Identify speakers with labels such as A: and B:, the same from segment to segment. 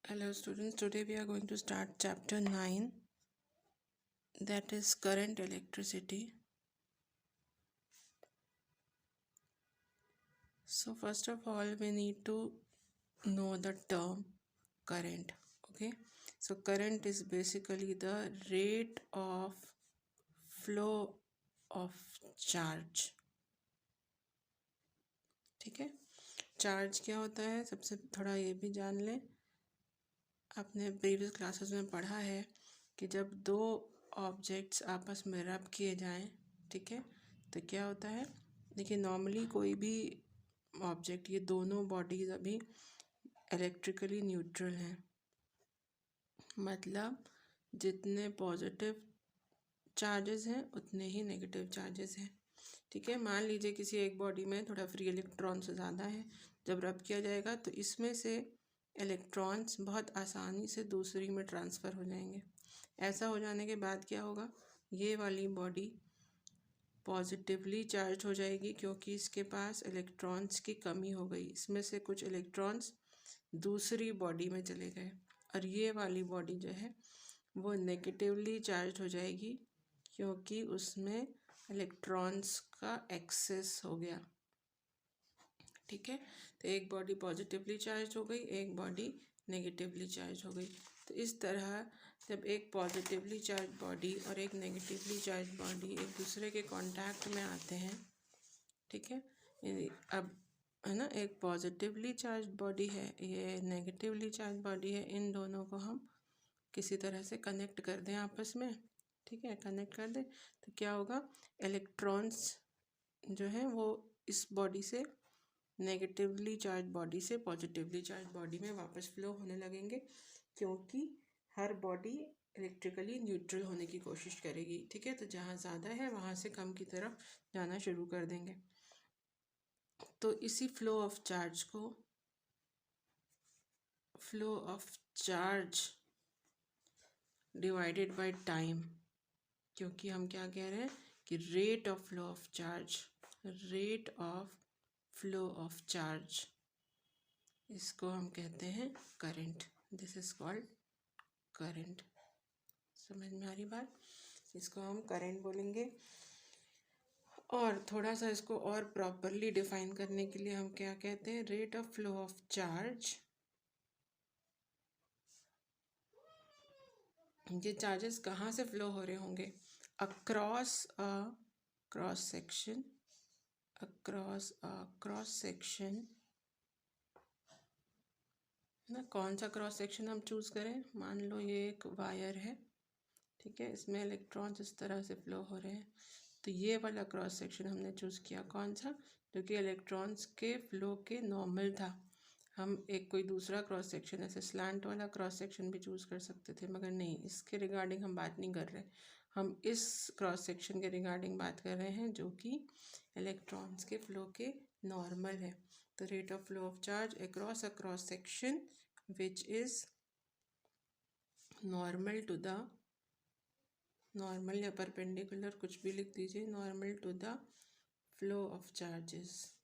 A: Hello students, today we are going to start chapter 9, that is current electricity. So first of all we need to know the term current. Okay, so current is basically the rate of flow of charge. ठीक है, charge क्या होता है सबसे थोड़ा ये भी जान लें। आपने प्रीवियस क्लासेस में पढ़ा है कि जब दो ऑब्जेक्ट्स आपस में रब किए जाएं, ठीक है, तो क्या होता है। देखिए नॉर्मली कोई भी ऑब्जेक्ट, ये दोनों बॉडीज अभी इलेक्ट्रिकली न्यूट्रल हैं, मतलब जितने पॉजिटिव चार्जेस हैं उतने ही नेगेटिव चार्जेस हैं। ठीक है, मान लीजिए किसी एक बॉडी में थोड़ा फ्री इलेक्ट्रॉन से ज़्यादा है, जब रब किया जाएगा तो इसमें से इलेक्ट्रॉन्स बहुत आसानी से दूसरी में ट्रांसफ़र हो जाएंगे। ऐसा हो जाने के बाद क्या होगा, ये वाली बॉडी पॉजिटिवली चार्ज हो जाएगी क्योंकि इसके पास इलेक्ट्रॉन्स की कमी हो गई, इसमें से कुछ इलेक्ट्रॉन्स दूसरी बॉडी में चले गए, और ये वाली बॉडी जो है वो नेगेटिवली चार्ज हो जाएगी क्योंकि उसमें इलेक्ट्रॉन्स का एक्सेस हो गया। ठीक है, तो एक बॉडी पॉजिटिवली चार्ज हो गई, एक बॉडी नेगेटिवली चार्ज हो गई। तो इस तरह जब एक पॉजिटिवली चार्ज बॉडी और एक नेगेटिवली चार्ज बॉडी एक दूसरे के कांटेक्ट में आते हैं, ठीक है, अब है ना, एक पॉजिटिवली चार्ज बॉडी है, ये नेगेटिवली चार्ज बॉडी है, इन दोनों को हम किसी तरह से कनेक्ट कर दें आपस में। ठीक है, कनेक्ट कर दें तो क्या होगा, इलेक्ट्रॉन्स जो हैं वो इस बॉडी से नेगेटिवली चार्ज बॉडी से पॉजिटिवली चार्ज बॉडी में वापस फ्लो होने लगेंगे, क्योंकि हर बॉडी इलेक्ट्रिकली न्यूट्रल होने की कोशिश करेगी। ठीक है, तो जहाँ ज़्यादा है वहाँ से कम की तरफ जाना शुरू कर देंगे। तो इसी flow of charge divided by time, क्योंकि हम क्या कह रहे हैं कि rate of flow of charge, इसको हम कहते हैं current. This is called current. समझ में आ रही बात, इसको हम करंट बोलेंगे। और थोड़ा सा इसको और प्रॉपरली डिफाइन करने के लिए हम क्या कहते हैं, rate of flow of charge. ये चार्जेस कहाँ से फ्लो हो रहे होंगे, अक्रॉस अ क्रॉस सेक्शन ना। कौन सा क्रॉस सेक्शन हम चूज़ करें, मान लो ये एक वायर है, ठीक है, इसमें इलेक्ट्रॉन्स इस तरह से फ्लो हो रहे हैं, तो ये वाला क्रॉस सेक्शन हमने चूज़ किया। कौन सा, जो कि इलेक्ट्रॉन्स के फ्लो के नॉर्मल था। हम एक कोई दूसरा क्रॉस सेक्शन ऐसे स्लैंट वाला क्रॉस सेक्शन भी चूज़ कर सकते थे, मगर नहीं, इसके रिगार्डिंग हम बात नहीं कर रहे। हम इस क्रॉस सेक्शन के रिगार्डिंग बात कर रहे हैं जो कि इलेक्ट्रॉन्स के फ्लो के नॉर्मल है। तो rate of flow of charge across a cross section which is normal to the, normal या परपेंडिकुलर कुछ भी लिख दीजिए, normal to the flow of charges.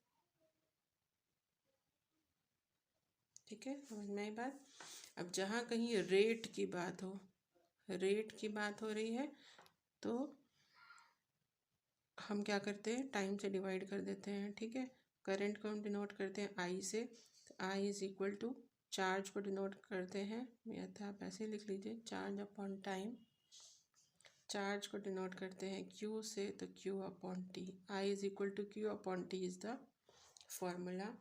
A: ठीक है, समझ में आई बात। अब जहाँ कहीं रेट की बात हो रही है तो हम क्या करते हैं, टाइम से डिवाइड कर देते हैं। ठीक है, करंट को हम डिनोट करते हैं आई से, तो I is equal to, charge को डिनोट करते हैं, या तो आप ऐसे लिख लीजिए, चार्ज अपॉन टाइम। चार्ज को डिनोट करते हैं क्यू से, तो Q upon T. I is equal to Q upon T is the formula.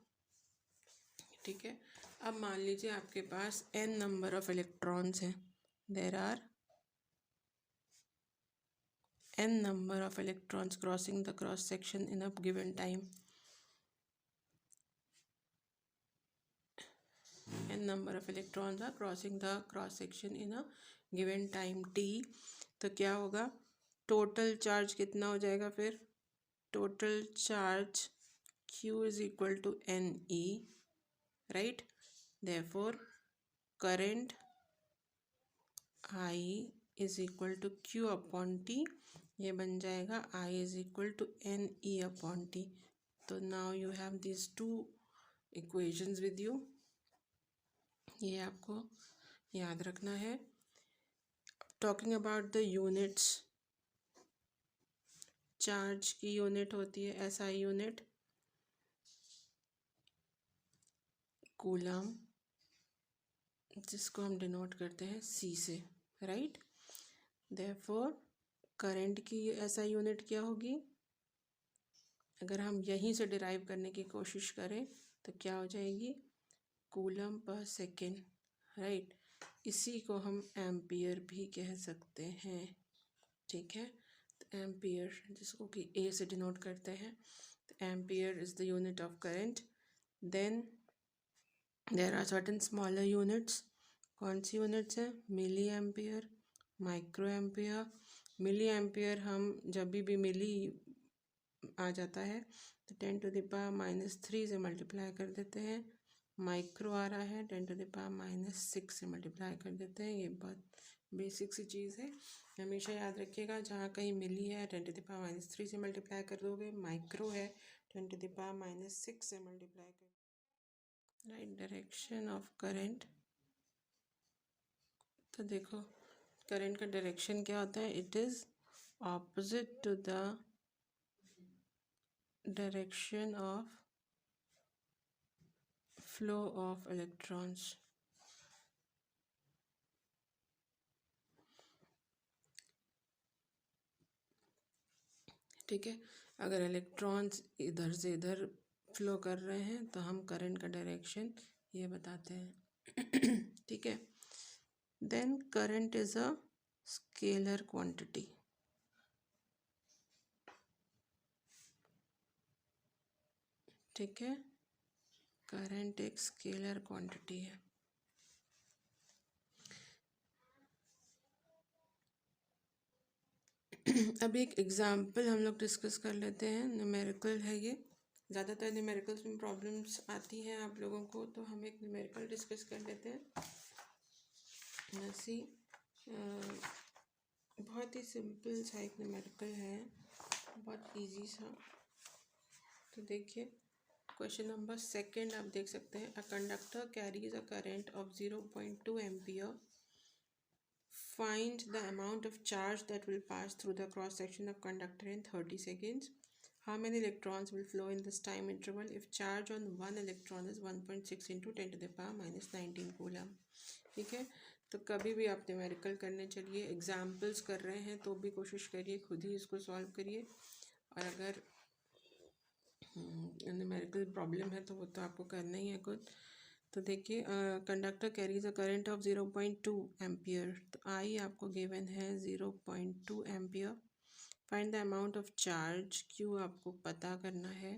A: ठीक है, अब मान लीजिए आपके पास n नंबर ऑफ इलेक्ट्रॉन्स हैं, there are n number of electrons crossing the cross section in a given time. n number of electrons are crossing the cross section in a given time t. तो क्या होगा, total charge कितना हो जाएगा, फिर total charge q is equal to ne, right? Therefore current I is equal to q upon t, ये बन जाएगा I is equal to ne upon t. तो now you have these two equations with you. ये आपको याद रखना है। Talking about the units, charge की यूनिट होती है SI यूनिट, कूलम, जिसको हम डिनोट करते हैं C से, राइट। देयरफॉर करंट की SI यूनिट क्या होगी, अगर हम यहीं से डिराइव करने की कोशिश करें तो क्या हो जाएगी, कूलम पर सेकेंड, राइट। इसी को हम एम्पियर भी कह सकते हैं, ठीक है। तो एम्पियर, जिसको कि A से डिनोट करते हैं, तो ampere is the unit of current. Then there are certain smaller units. कौन सी यूनिट्स हैं, milli ampere, micro ampere. Milli ampere हम जब भी मिली आ जाता है तो 10⁻³ से मल्टीप्लाई कर देते हैं। माइक्रो आ रहा है 10⁻⁻6 से मल्टीप्लाई कर देते हैं। ये बहुत बेसिक सी चीज़ है, हमेशा याद रखिएगा। जहाँ कहीं मिली है 10⁻³ से मल्टीप्लाई कर दोगे, माइक्रो है 10⁻6 से मल्टीप्लाई कर, राइट। डायरेक्शन ऑफ करंट, तो देखो करंट का डायरेक्शन क्या होता है, it is opposite to the direction of flow of electrons. ठीक है, अगर इलेक्ट्रॉन्स इधर से इधर फ्लो कर रहे हैं तो हम करंट का डायरेक्शन ये बताते हैं। ठीक है। Then current is a scalar quantity. ठीक है, करंट एक स्केलर क्वांटिटी है। अभी एक एग्जाम्पल हम लोग डिस्कस कर लेते हैं, न्यूमेरिकल है ये। ज़्यादातर न्यूमेरिकल्स में प्रॉब्लम्स आती हैं आप लोगों को, तो हम एक न्यूमेरिकल डिस्कस कर लेते हैं। ऐसी बहुत ही सिंपल सा एक न्यूमेरिकल है, बहुत इजी सा। तो देखिए क्वेश्चन नंबर 2 आप देख सकते हैं। A conductor carries a current of 0.2 ampere. Find the amount of charge that will pass through the cross section of conductor in 30 seconds. How many electrons will flow in this time interval if charge on one electron is 1.6 into 10⁻⁻19 coulomb. ठीक है, तो कभी भी आप numerical करने चलिए, examples कर रहे हैं तो भी कोशिश करिए खुद ही इसको सॉल्व करिए, और अगर न्यूमेरिकल प्रॉब्लम है तो वो तो आपको करना ही है खुद। तो देखिए conductor carries a current of 0.2 ampere, तो आई आपको गिवन है 0.2 ampere. Find the amount of charge, q आपको पता करना है,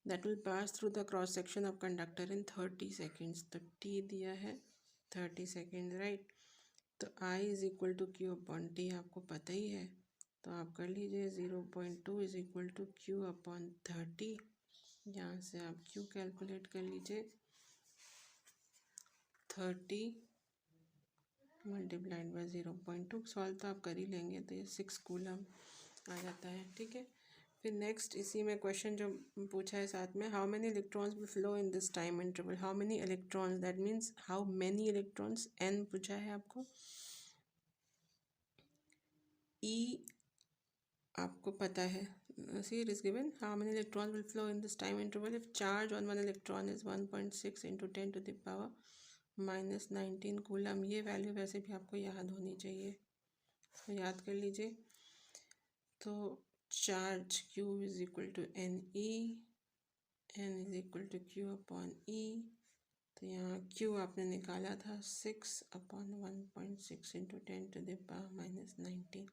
A: that will pass through the cross section of conductor in 30 seconds. तो टी दिया है 30 सेकेंड, राइट। तो I is equal to Q upon t आपको पता ही है, तो आप कर लीजिए 0.2 is equal to Q upon 30। यहाँ से आप क्यू कैलकुलेट कर लीजिए, 30 मल्टीप्लाइड बाई 0.2। सॉल्व तो आप कर ही लेंगे, तो ये 6 कूलम आ जाता है। ठीक है, फिर नेक्स्ट इसी में क्वेश्चन जो पूछा है साथ में, how many electrons will flow in this time interval. How many electrons, that means how many electrons, N पूछा है आपको। ई आपको पता है, see it is given how many electrons will flow in this time interval if charge on one electron is 1.6 into 10⁻⁻19 coulomb. ये value वैसे भी आपको याद होनी चाहिए, तो याद कर लीजिए। तो charge Q is equal to n is equal to Q upon e. तो यहाँ Q आपने निकाला था 6 अपॉन 1.6 इंटू 10⁻⁻19।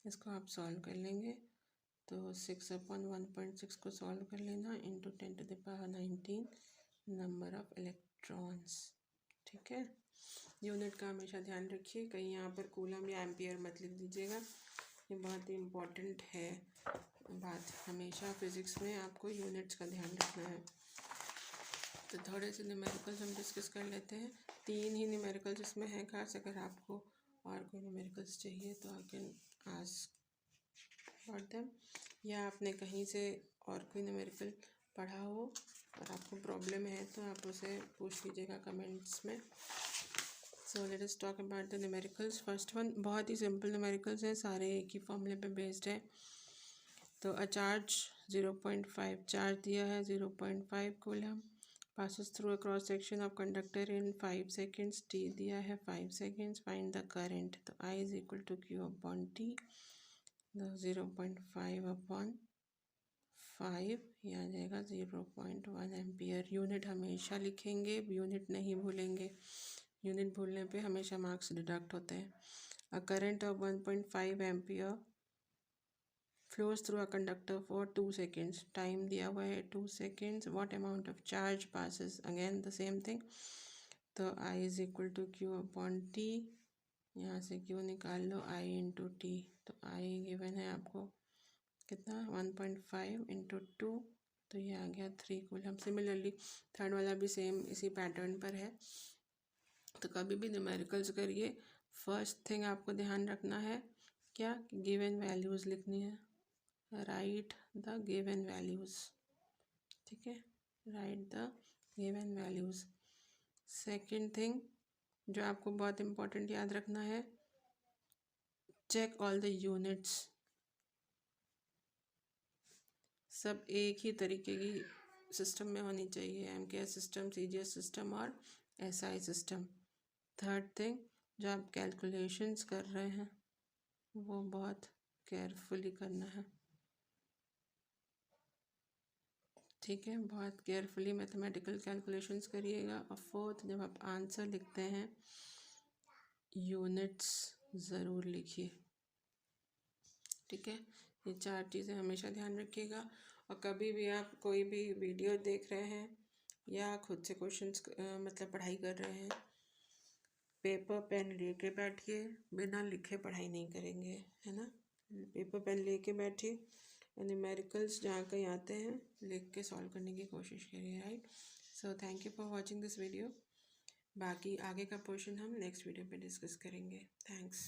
A: इसको आप सॉल्व कर लेंगे, तो 6 अपॉन 1.6 को सॉल्व कर लेना इंटू 10⁻19 नंबर ऑफ इलेक्ट्रॉन्स। ठीक है, यूनिट का हमेशा ध्यान रखिए, कहीं यहाँ पर कूलम या एम्पियर मत लिख दीजिएगा, ये बहुत ही इम्पोर्टेंट है बात। हमेशा फिज़िक्स में आपको यूनिट्स का ध्यान रखना है। तो थोड़े से न्यूमेरिकल्स हम डिस्कस कर लेते हैं। 3 ही न्यूमेरिकल्स इसमें हैं खास, अगर आपको और कोई न्यूमेरिकल्स चाहिए तो I can ask for them, या आपने कहीं से और कोई न्यूमेरिकल पढ़ा हो और आपको प्रॉब्लम है तो आप उसे पूछ लीजिएगा कमेंट्स में। So let us talk about the numericals. First one बहुत ही सिंपल न्यूमेरिकल्स हैं, सारे एक ही फॉर्मूले पे बेस्ड है। तो अ चार्ज 0.5 चार्ज दिया है 0.5 coulomb, passes through a cross section of conductor in 5 seconds, t दिया है 5 seconds, find the current। तो I is equal to Q upon T, तो 0.5 upon 5 ये आ जाएगा 0.1 एम्पियर। यूनिट हमेशा लिखेंगे, यूनिट नहीं भूलेंगे, यूनिट भूलने पे हमेशा मार्क्स डिडक्ट होते हैं। अ current of 1.5 ampere flows through a conductor for 2 seconds, time दिया हुआ है 2 seconds, what amount of charge passes, again the same thing। तो I is equal to Q upon T, यहाँ से Q निकाल लो I इंटू टी। तो I given है आपको कितना 1.5 इंटू 2, तो ये आ गया 3 कूलम। सिमिलरली थर्ड वाला भी सेम इसी पैटर्न पर है। तो कभी भी न्यूमेरिकल्स करिए, फर्स्ट थिंग आपको ध्यान रखना है क्या, गिवन वैल्यूज़ लिखनी है, राइट द गिवन वैल्यूज़, ठीक है, right the given values. Second thing जो आपको बहुत इम्पोर्टेंट याद रखना है, चेक ऑल द यूनिट्स, सब एक ही तरीके की सिस्टम में होनी चाहिए, MKS सिस्टम, CGS सिस्टम और SI सिस्टम। थर्ड थिंग जो आप कैलकुलेशंस कर रहे हैं वो बहुत केयरफुली करना है, ठीक है, बहुत केयरफुली मैथमेटिकल कैलकुलेशंस करिएगा। और फोर्थ जब आप आंसर लिखते हैं यूनिट्स ज़रूर लिखिए, ठीक है। ये 4 चीज़ें हमेशा ध्यान रखिएगा। और कभी भी आप कोई भी वीडियो देख रहे हैं या खुद से क्वेश्चंस मतलब पढ़ाई कर रहे हैं, पेपर पेन लेके बैठिए, बिना लिखे पढ़ाई नहीं करेंगे, है ना। पेपर पेन लेके बैठिए, न्यूमेरिकल्स जहाँ कहीं आते हैं लिख के सॉल्व करने की कोशिश करिए, right. So thank you for watching this video. बाकी आगे का पोर्शन हम नेक्स्ट वीडियो पे डिस्कस करेंगे। थैंक्स।